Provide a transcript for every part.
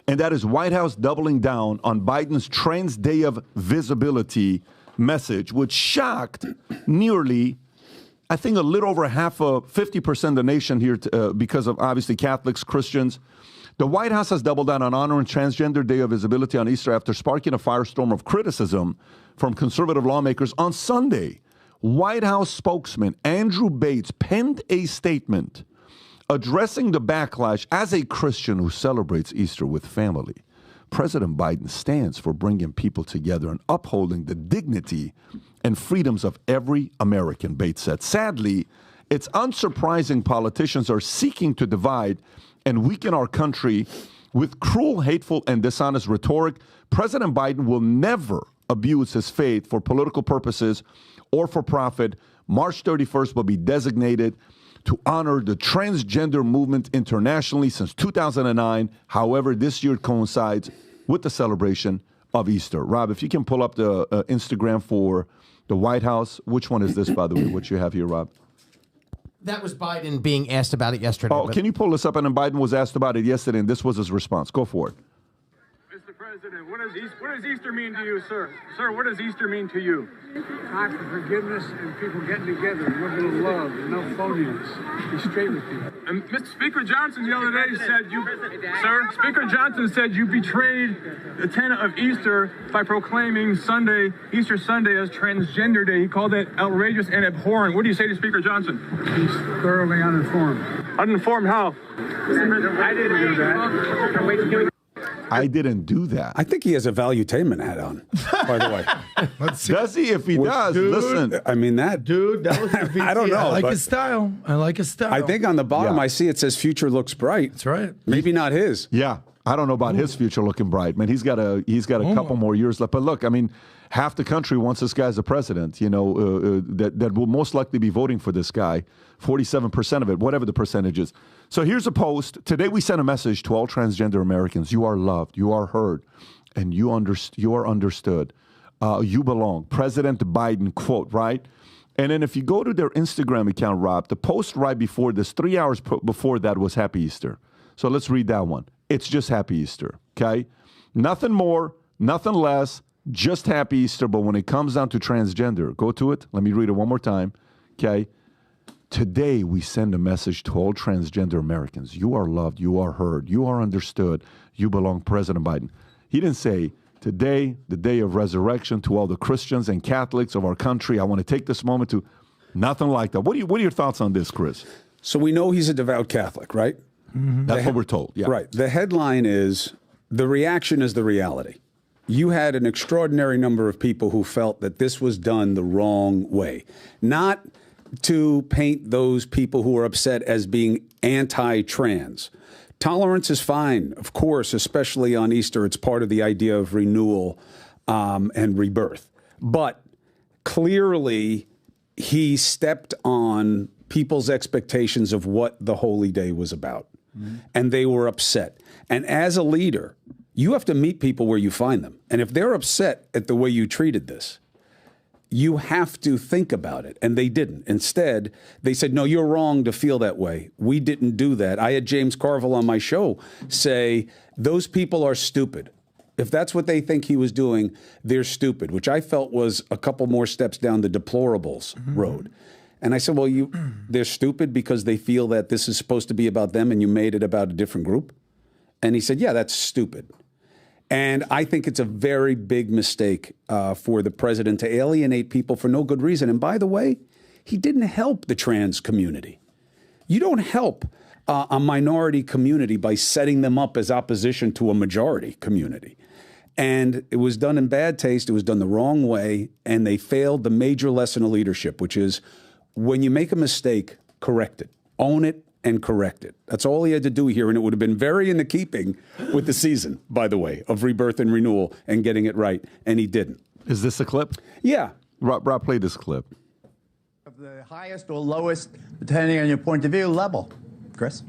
and that is White House doubling down on Biden's Trans Day of Visibility message, which shocked nearly, I think, a little over 50% of the nation here because of, obviously, Catholics, Christians. The White House has doubled down on honoring Transgender Day of Visibility on Easter after sparking a firestorm of criticism from conservative lawmakers on Sunday. White House spokesman Andrew Bates penned a statement addressing the backlash. As a Christian who celebrates Easter with family, President Biden stands for bringing people together and upholding the dignity and freedoms of every American, Bates said. Sadly, it's unsurprising politicians are seeking to divide and weaken our country with cruel, hateful, and dishonest rhetoric. President Biden will never abuse his faith for political purposes or for profit. March 31st will be designated to honor the transgender movement internationally since 2009. However, this year coincides with the celebration of Easter. Rob, if you can pull up the Instagram for the White House. Which one is this, by the way, what you have here, Rob? That was Biden being asked about it yesterday. Oh, can you pull this up? And then Biden was asked about it yesterday, and this was his response. Go for it. Mr. President, what does Easter mean to you, sir? Sir, what does Easter mean to you? Time for forgiveness and people getting together, and a little love, and no phoniness. Be straight with people. And Mr. Speaker Johnson the other day said Speaker Johnson said you betrayed the tenet of Easter by proclaiming Easter Sunday as Transgender Day. He called it outrageous and abhorrent. What do you say to Speaker Johnson? He's thoroughly uninformed. Uninformed how? I didn't do that. I didn't do that. I think he has a valuetainment hat on, by the way. Does he? If he does, dude, listen. I mean, that was the I don't know. I like his style. I think on the bottom I see it says "Future looks bright." That's right. Maybe not his. Yeah, I don't know about his future looking bright. Man, he's got a couple more years left. But look, I mean, half the country wants this guy as a president. You know, that will most likely be voting for this guy. 47% of it, whatever the percentage is. So here's a post. Today we sent a message to all transgender Americans. You are loved. You are heard. And you are understood. You belong. President Biden, quote, right? And then if you go to their Instagram account, Rob, the post right before this, 3 hours before that was Happy Easter. So let's read that one. It's just Happy Easter, okay? Nothing more, nothing less, just Happy Easter. But when it comes down to transgender, go to it. Let me read it one more time, okay? Today, we send a message to all transgender Americans. You are loved. You are heard. You are understood. You belong, President Biden. He didn't say, today, the day of resurrection, to all the Christians and Catholics of our country. I want to take this moment to nothing like that. What are your thoughts on this, Chris? So we know he's a devout Catholic, right? Mm-hmm. That's what we're told. Yeah. Right. The headline is, the reaction is the reality. You had an extraordinary number of people who felt that this was done the wrong way. Not to paint those people who are upset as being anti-trans. Tolerance is fine, of course, especially on Easter. It's part of the idea of renewal and rebirth. But clearly, he stepped on people's expectations of what the holy day was about. Mm-hmm. And they were upset. And as a leader, you have to meet people where you find them. And if they're upset at the way you treated this, you have to think about it. And they didn't. Instead, they said, no, you're wrong to feel that way. We didn't do that. I had James Carville on my show say, those people are stupid. If that's what they think he was doing, they're stupid, which I felt was a couple more steps down the deplorables road. And I said, well, they're stupid because they feel that this is supposed to be about them and you made it about a different group? And he said, yeah, that's stupid. And I think it's a very big mistake for the president to alienate people for no good reason. And by the way, he didn't help the trans community. You don't help a minority community by setting them up as opposition to a majority community. And it was done in bad taste. It was done the wrong way. And they failed the major lesson of leadership, which is when you make a mistake, correct it, own it, and correct it. That's all he had to do here, and it would have been very in the keeping with the season, by the way, of rebirth and renewal and getting it right, and he didn't. Is this a clip? Yeah. Rob, play this clip. Of the highest or lowest, depending on your point of view, level. Chris?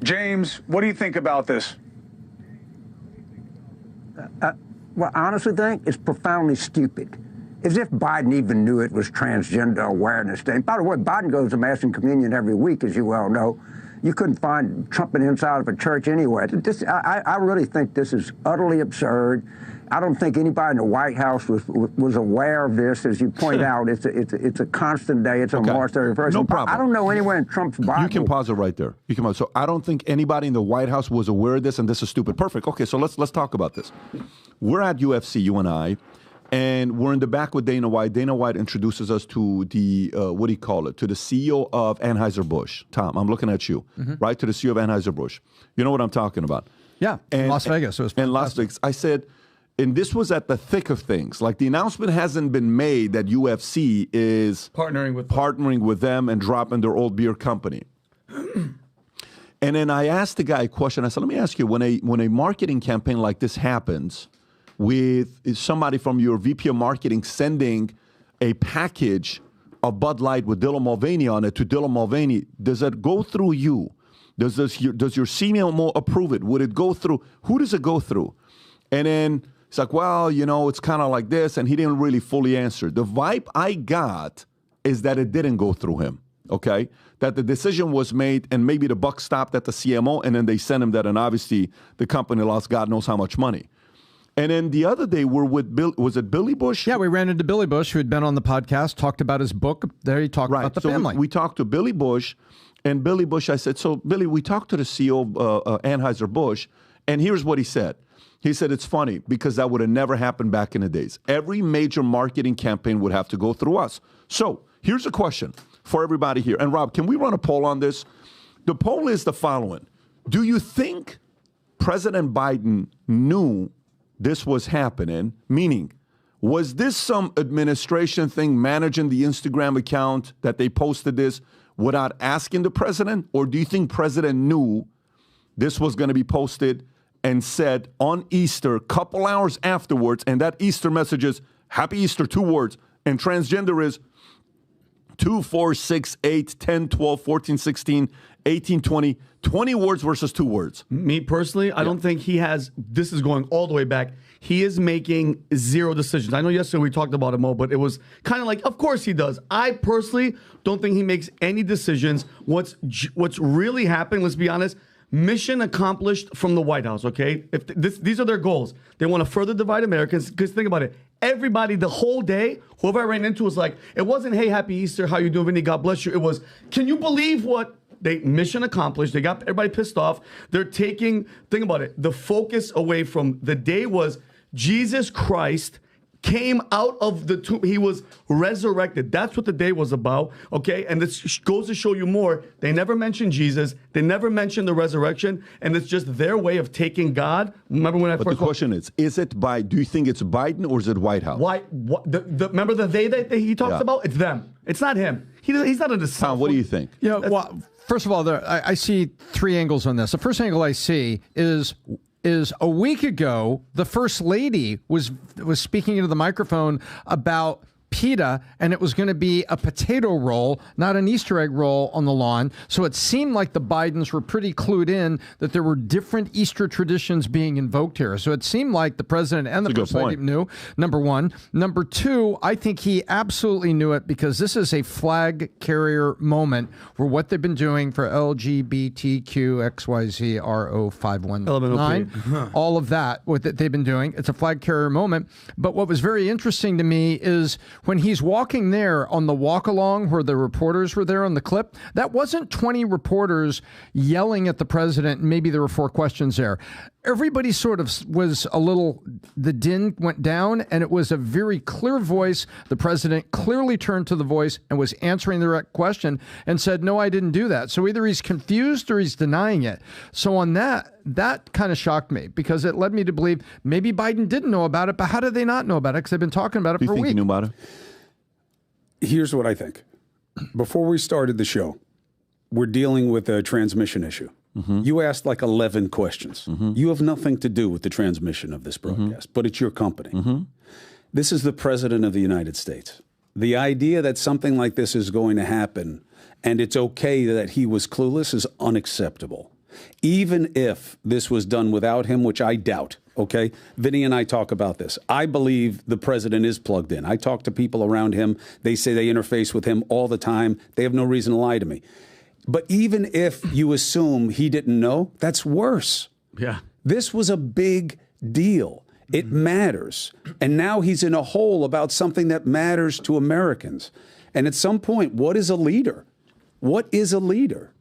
James, what do you think about this? Well, I honestly think it's profoundly stupid. As if Biden even knew it was Transgender Awareness Day. By the way, Biden goes to Mass and Communion every week, as you well know. You couldn't find Trump in the inside of a church anywhere. I really think this is utterly absurd. I don't think anybody in the White House was aware of this. As you point out, it's a constant day. It's on March 31st. No problem. I don't know anywhere in Trump's Bible. You can pause it right there. You can pause. So I don't think anybody in the White House was aware of this, and this is stupid. Perfect. Okay, so let's talk about this. We're at UFC, you and I, and we're in the back with Dana White. Dana White introduces us to the, what do you call it, to the CEO of Anheuser-Busch. Tom, I'm looking at you, right? To the CEO of Anheuser-Busch. You know what I'm talking about. Yeah, in Las Vegas. It was in Las Vegas. I said, and this was at the thick of things. Like, the announcement hasn't been made that UFC is partnering with them and dropping their old beer company. And then I asked the guy a question. I said, let me ask you, when a marketing campaign like this happens with somebody from your VP of marketing sending a package of Bud Light with Dylan Mulvaney on it to Dylan Mulvaney, does it go through you? Does your CMO approve it? Would it go through? Who does it go through? And then it's like, well, you know, it's kind of like this, and he didn't really fully answer. The vibe I got is that it didn't go through him, okay? That the decision was made, and maybe the buck stopped at the CMO, and then they sent him that, and obviously the company lost God knows how much money. And then the other day, we're with was it Billy Bush? Yeah, we ran into Billy Bush, who had been on the podcast, talked about his book. There he talked about the family. We talked to Billy Bush, and Billy Bush, I said, so Billy, we talked to the CEO of Anheuser-Busch, and here's what he said. He said, it's funny because that would have never happened back in the days. Every major marketing campaign would have to go through us. So here's a question for everybody here. And Rob, can we run a poll on this? The poll is the following. Do you think President Biden knew this was happening? Meaning, was this some administration thing managing the Instagram account that they posted this without asking the president? Or do you think president knew this was going to be posted and said on Easter, a couple hours afterwards, and that Easter message is Happy Easter, 2 words, and transgender is 2, 4, 6, 8, 10, 12, 14, 16, 18, 20, 20 words versus 2 words. Me personally, I don't think he has, this is going all the way back. He is making 0 decisions. I know yesterday we talked about it, Mo, but it was kind of like, of course he does. I personally don't think he makes any decisions. What's really happening, let's be honest, mission accomplished from the White House, okay? If these are their goals. They want to further divide Americans, because think about it. Everybody, the whole day, whoever I ran into was like, it wasn't, hey, happy Easter, how you doing, Vinny, God bless you. It was, can you believe what they mission accomplished? They got everybody pissed off. They're taking, think about it, the focus away from the day was Jesus Christ came out of the tomb. He was resurrected. That's what the day was about, okay? And this goes to show you more. They never mentioned Jesus. They never mentioned the resurrection, and it's just their way of taking God. Remember when I But first... the question is it do you think it's Biden or is it White House? Why? Remember the they that he talks about? It's them. It's not him. He's not a disciple. Tom, what do you think? You know, well, first of all, I see 3 angles on this. The first angle I see is a week ago, the First Lady was speaking into the microphone about pita, and it was going to be a potato roll, not an Easter egg roll on the lawn. So it seemed like the Bidens were pretty clued in that there were different Easter traditions being invoked here. So it seemed like the president and the First Lady knew, number one. Number two, I think he absolutely knew it because this is a flag carrier moment for what they've been doing for LGBTQXYZRO519. All of that, what they've been doing. It's a flag carrier moment. But what was very interesting to me is when he's walking there on the walk along where the reporters were there on the clip, that wasn't 20 reporters yelling at the president. Maybe there were 4 questions there. Everybody sort of was a little, the din went down, and it was a very clear voice. The president clearly turned to the voice and was answering the direct question and said, no, I didn't do that. So either he's confused or he's denying it. So on that kind of shocked me because it led me to believe maybe Biden didn't know about it, but how did they not know about it? Because they've been talking about it for a week. Do you think he knew about it? Here's what I think. Before we started the show, we're dealing with a transmission issue. Mm-hmm. You asked like 11 questions. Mm-hmm. You have nothing to do with the transmission of this broadcast, but it's your company. Mm-hmm. This is the President of the United States. The idea that something like this is going to happen and it's okay that he was clueless is unacceptable. Even if this was done without him, which I doubt, okay? Vinny and I talk about this. I believe the president is plugged in. I talk to people around him. They say they interface with him all the time. They have no reason to lie to me. But even if you assume he didn't know, that's worse. Yeah. This was a big deal. It matters. And now he's in a hole about something that matters to Americans. And at some point, what is a leader? What is a leader?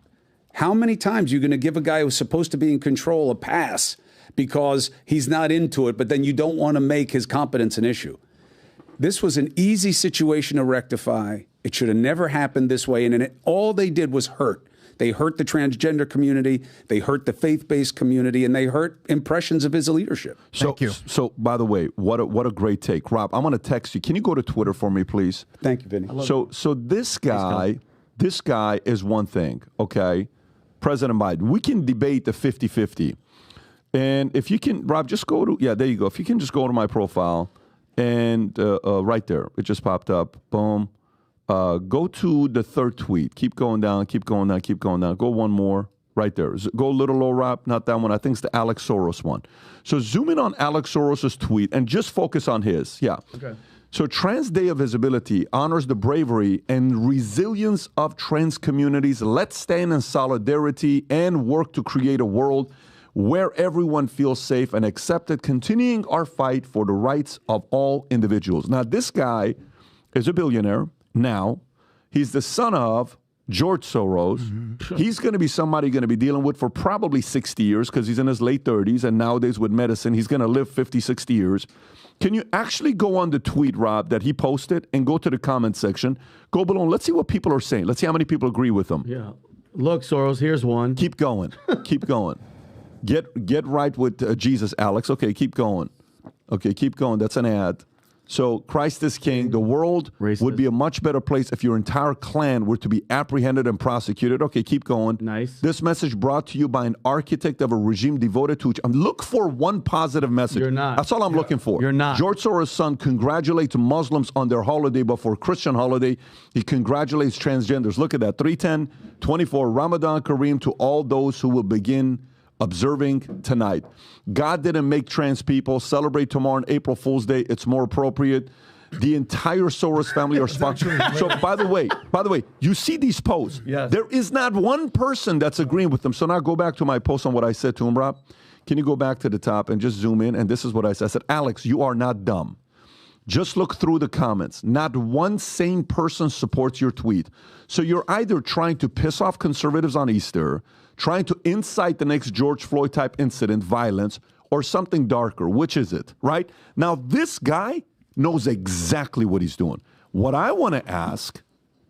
How many times are you going to give a guy who's supposed to be in control a pass because he's not into it, but then you don't want to make his competence an issue? This was an easy situation to rectify. It should have never happened this way. And all they did was hurt. They hurt the transgender community, they hurt the faith-based community, and they hurt impressions of his leadership. Thank you. So, by the way, what a great take. Rob, I'm going to text you. Can you go to Twitter for me, please? Thank you, Vinny. So this guy is one thing, okay? President Biden. We can debate the 50-50. And if you can, Rob, just go to, there you go. If you can just go to my profile and right there, it just popped up. Boom. Go to the third tweet. Keep going down, keep going down, keep going down. Go one more right there. Go a little low, Rob. Not that one. I think it's the Alex Soros one. So zoom in on Alex Soros' tweet and just focus on his. Yeah. Okay. So Trans Day of Visibility honors the bravery and resilience of trans communities. Let's stand in solidarity and work to create a world where everyone feels safe and accepted, continuing our fight for the rights of all individuals. Now, this guy is a billionaire. Now, he's the son of George Soros. Mm-hmm. He's going to be somebody you're going to be dealing with for probably 60 years because he's in his late 30s, and nowadays with medicine, he's going to live 50, 60 years. Can you actually go on the tweet, Rob, that he posted and go to the comment section? Go below and let's see what people are saying. Let's see how many people agree with him. Yeah. Look, Soros, here's one. Keep going. Keep going. Get right with Jesus, Alex. Okay, keep going. Okay, keep going. That's an ad. So Christ is King. The world would be a much better place if your entire clan were to be apprehended and prosecuted. Okay, keep going. Nice. This message brought to you by an architect of a regime devoted to... Look for one positive message. You're not. That's all I'm looking for. You're not. George Soros' son congratulates Muslims on their holiday, but for a Christian holiday, he congratulates transgenders. Look at that. 310-24, Ramadan Kareem to all those who will begin observing tonight. God didn't make trans people. Celebrate tomorrow on April Fool's Day. It's more appropriate. The entire Soros family are sponsored. So by the way, you see these posts. Yes. There is not one person that's agreeing with them. So now go back to my post on what I said to him, Rob. Can you go back to the top and just zoom in? And this is what I said. I said, Alex, you are not dumb. Just look through the comments. Not one sane person supports your tweet. So you're either trying to piss off conservatives on Easter, trying to incite the next George Floyd type incident, violence, or something darker. Which is it, right? Now, this guy knows exactly what he's doing. What I want to ask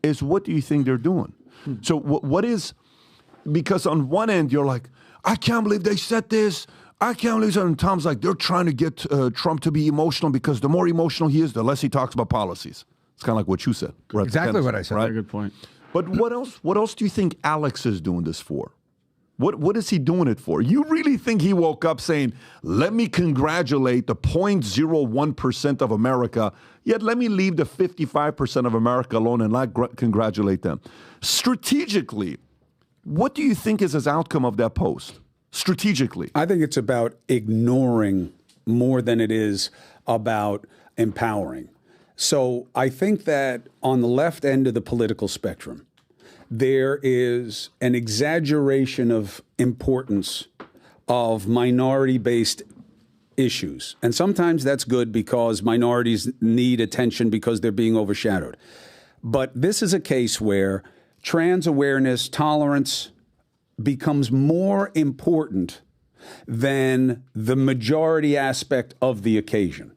is, what do you think they're doing? So what is, because on one end, you're like, I can't believe they said this. I can't believe that. And Tom's like, they're trying to get Trump to be emotional because the more emotional he is, the less he talks about policies. It's kind of like what you said. Exactly what I said. Right? Very good point. But what else do you think Alex is doing this for? What is he doing it for? You really think he woke up saying, let me congratulate the 0.01% of America, yet let me leave the 55% of America alone and not congratulate them? Strategically, what do you think is his outcome of that post? Strategically. I think it's about ignoring more than it is about empowering. So I think that on the left end of the political spectrum, there is an exaggeration of importance of minority-based issues. And sometimes that's good because minorities need attention because they're being overshadowed. But this is a case where trans awareness, tolerance becomes more important than the majority aspect of the occasion.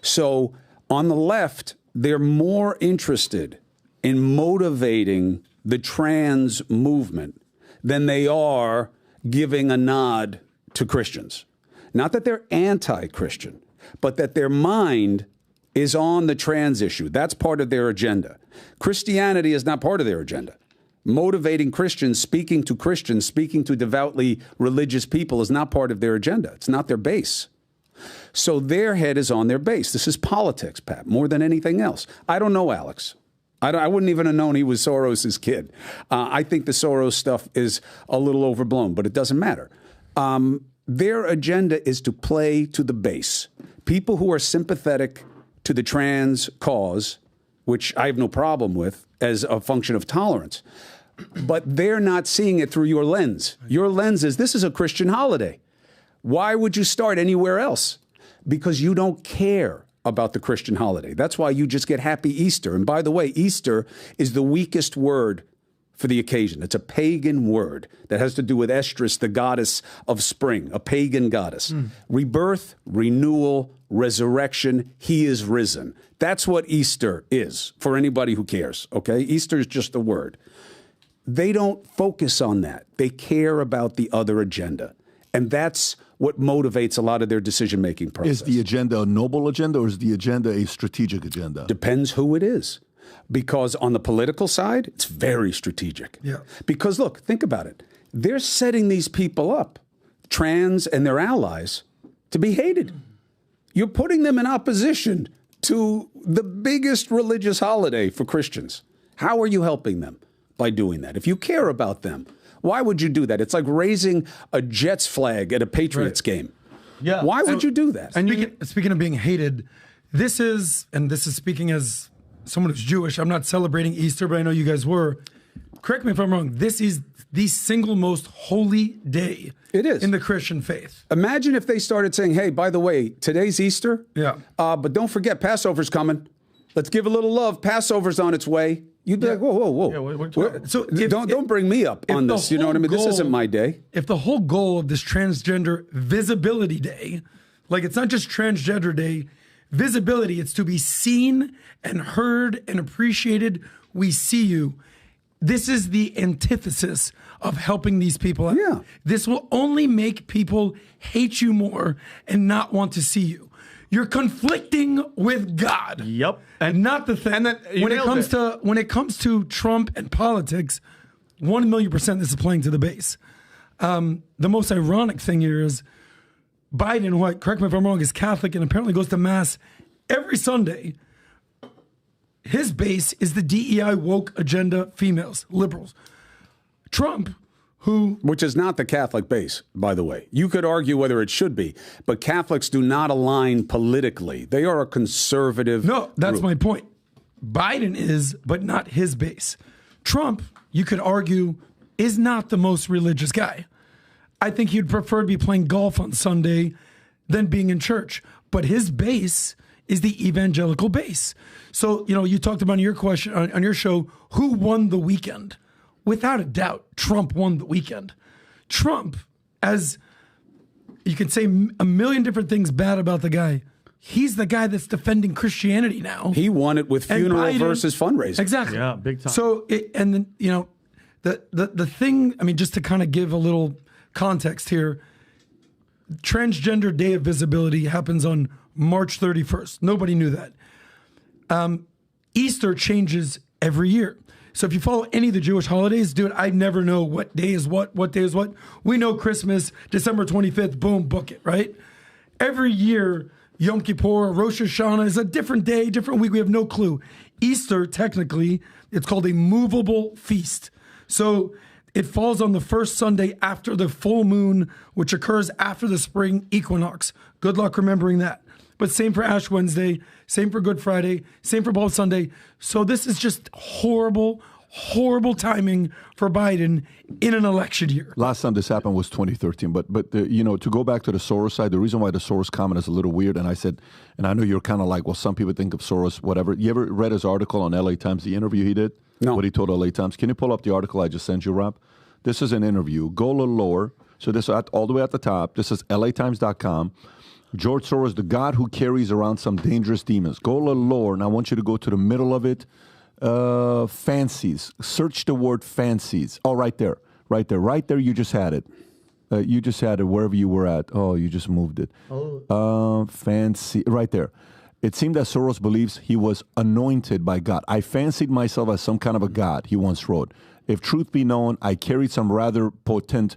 So on the left, they're more interested in motivating the trans movement than they are giving a nod to Christians. Not that they're anti-Christian, but that their mind is on the trans issue. That's part of their agenda. Christianity is not part of their agenda. Motivating Christians, speaking to devoutly religious people is not part of their agenda. It's not their base. So their head is on their base. This is politics, Pat, more than anything else. I don't know Alex. I wouldn't even have known he was Soros' kid. I think the Soros stuff is a little overblown, but it doesn't matter. Their agenda is to play to the base. People who are sympathetic to the trans cause, which I have no problem with as a function of tolerance, but they're not seeing it through your lens. Your lens is, this is a Christian holiday. Why would you start anywhere else? Because you don't care about the Christian holiday. That's why you just get Happy Easter. And by the way, Easter is the weakest word for the occasion. It's a pagan word that has to do with Estrus, the goddess of spring, a pagan goddess. Rebirth, renewal, resurrection, he is risen. That's what Easter is for anybody who cares, okay? Easter is just a word. They don't focus on that. They care about the other agenda. And that's what motivates a lot of their decision-making process. Is the agenda a noble agenda or is the agenda a strategic agenda? Depends who it is. Because on the political side, it's very strategic. Yeah. Because look, think about it. They're setting these people up, trans and their allies, to be hated. You're putting them in opposition to the biggest religious holiday for Christians. How are you helping them by doing that? If you care about them, why would you do that? It's like raising a Jets flag at a Patriots game. Yeah. Why would you do that? And speaking of being hated, this is speaking as someone who's Jewish. I'm not celebrating Easter, but I know you guys were. Correct me if I'm wrong. This is the single most holy day. It is. In the Christian faith. Imagine if they started saying, hey, by the way, today's Easter. Yeah. But don't forget, Passover's coming. Let's give a little love. Passover's on its way. You'd be like, whoa, whoa, whoa. Yeah, so don't bring me up on this. You know what I mean? This isn't my day. If the whole goal of this Transgender Visibility Day, like it's not just Transgender Day, visibility, it's to be seen and heard and appreciated. We see you. This is the antithesis of helping these people out. Yeah. This will only make people hate you more and not want to see you. You're conflicting with God. Yep. And not the thing. And then you when it nailed comes to Trump and politics, 1,000,000% this is playing to the base. The most ironic thing here is Biden, who, correct me if I'm wrong, is Catholic and apparently goes to mass every Sunday. His base is the DEI woke agenda females, liberals. Trump, which is not the Catholic base, by the way. You could argue whether it should be, but Catholics do not align politically. They are a conservative No, that's group. my point. Biden is, but not his base. Trump, you could argue, is not the most religious guy. I think he'd prefer to be playing golf on Sunday than being in church. But his base is the evangelical base. So, you talked about on your question, on your show, who won the weekend? Without a doubt, Trump won the weekend. Trump, as you can say a million different things bad about the guy, he's the guy that's defending Christianity now. He won it with funeral versus fundraising. Exactly. Yeah, big time. So, the thing, I mean, just to kind of give a little context here, Transgender Day of Visibility happens on March 31st. Nobody knew that. Easter changes every year. So if you follow any of the Jewish holidays, dude, I never know what day is what day is what. We know Christmas, December 25th, boom, book it, right? Every year, Yom Kippur, Rosh Hashanah is a different day, different week. We have no clue. Easter, technically, it's called a movable feast. So it falls on the first Sunday after the full moon, which occurs after the spring equinox. Good luck remembering that. But same for Ash Wednesday, same for Good Friday, same for Palm Sunday. So this is just horrible, horrible timing for Biden in an election year. Last time this happened was 2013. But to go back to the Soros side, the reason why the Soros comment is a little weird, and I said, and I know you're kind of like, well, some people think of Soros, whatever. You ever read his article on LA Times, the interview he did? No. What he told LA Times. Can you pull up the article I just sent you, Rob? This is an interview. Go a little lower. So this is all the way at the top. This is LATimes.com. George Soros, the God who carries around some dangerous demons. Go a little lower, and I want you to go to the middle of it. Fancies. Search the word fancies. Oh, right there. Right there. You just had it. You just had it wherever you were at. Oh, you just moved it. Fancy. Right there. It seemed that Soros believes he was anointed by God. I fancied myself as some kind of a god, he once wrote. If truth be known, I carried some rather potent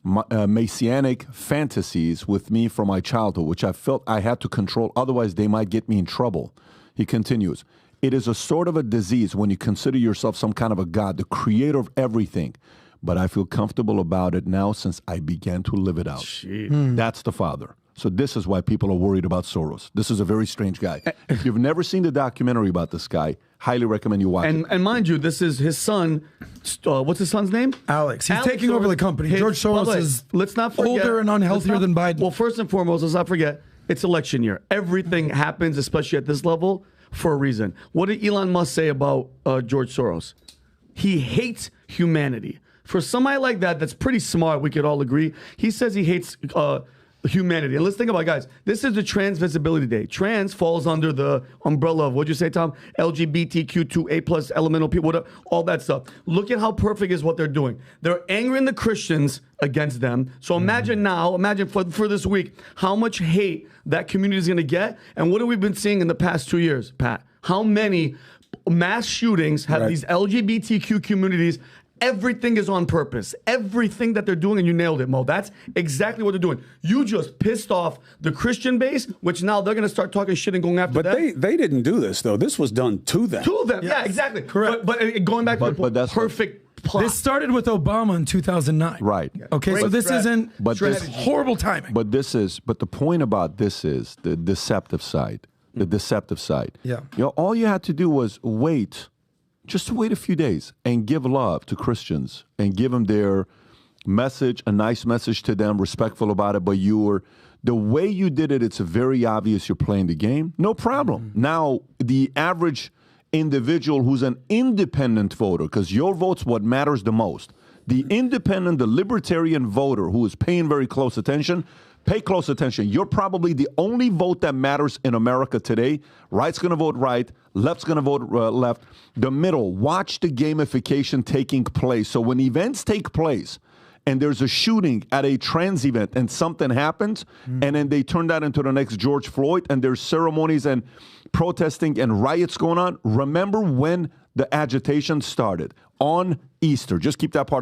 messianic fantasies with me from my childhood, which I felt I had to control, otherwise they might get me in trouble. He continues, it is a sort of a disease when you consider yourself some kind of a god, the creator of everything. But I feel comfortable about it now since I began to live it out. That's the father. So this is why people are worried about Soros. This is a very strange guy. If you've never seen the documentary about this guy, highly recommend you watch it. And mind you, this is his son. What's his son's name? Alex. He's taking over the company. George Soros is let's not forget, older and unhealthier than Biden. Well, first and foremost, let's not forget, it's election year. Everything happens, especially at this level, for a reason. What did Elon Musk say about George Soros? He hates humanity. For somebody like that, that's pretty smart, we could all agree. He says he hates humanity. And let's think about it, guys. This is the Trans Visibility Day. Trans falls under the umbrella of, what'd you say, Tom? LGBTQ2A+ elemental people, all that stuff. Look at how perfect is what they're doing. They're angering the Christians against them. So imagine for this week, how much hate that community is going to get. And what have we been seeing in the past 2 years, Pat? How many mass shootings have these LGBTQ communities? Everything is on purpose. Everything that they're doing, and you nailed it, Mo. That's exactly what they're doing. You just pissed off the Christian base, which now they're going to start talking shit and going after them. But they didn't do this, though. This was done to them. To them, yeah, exactly. Correct. But going back to the point, perfect plot. This started with Obama in 2009. Right. Okay, so this isn't horrible timing. But the point about this is the deceptive side. The deceptive side. Yeah. All you had to do was just wait a few days and give love to Christians and give them their message, a nice message to them, respectful about it. But the way you did it, it's very obvious you're playing the game. No problem. Now, the average individual who's an independent voter, because your vote's what matters the most. The independent, the libertarian voter who is paying very close attention, pay close attention. You're probably the only vote that matters in America today. Right's going to vote right. Left's going to vote left. The middle, watch the gamification taking place. So when events take place and there's a shooting at a trans event and something happens, and then they turn that into the next George Floyd, and there's ceremonies and protesting and riots going on, remember when the agitation started? On Easter. Just keep that part of